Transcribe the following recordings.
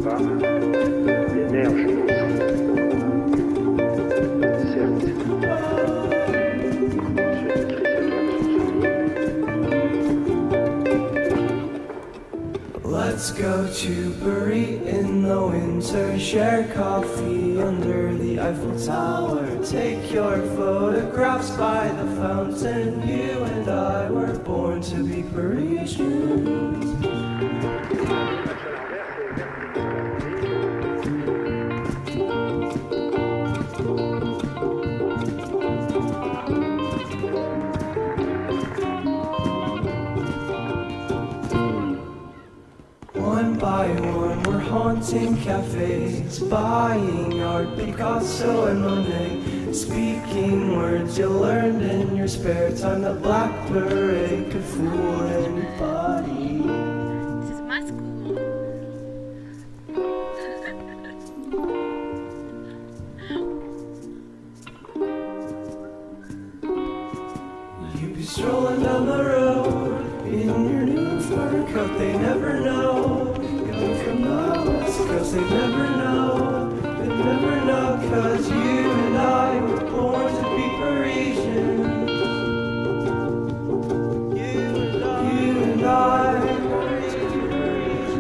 pas, les nerfs, je pense. Certes, je maîtrise la Let's go to Paris in the winter, share coffee under the Eiffel Tower, take your photographs by the fountain. You and I were born to be Parisians. One by one we're haunting cafes, buying art, Picasso and Monet, speaking words you learned in your spare time. The black beret could fool anybody. This is my school. You'd be strolling down the road in your new fur coat. They never know you're from the West Coast. They never know, they never know, 'cause you and I were born to be Parisians. You and I were born to be Parisians.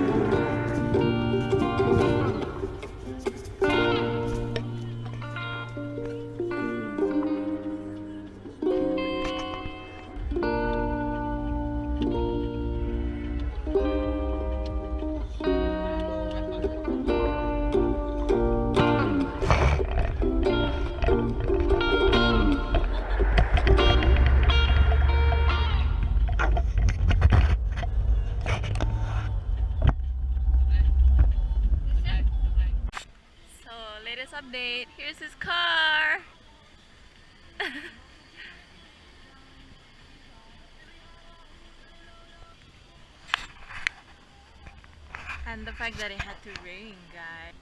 So, latest update. Here's his car. And the fact that it had to rain, guys.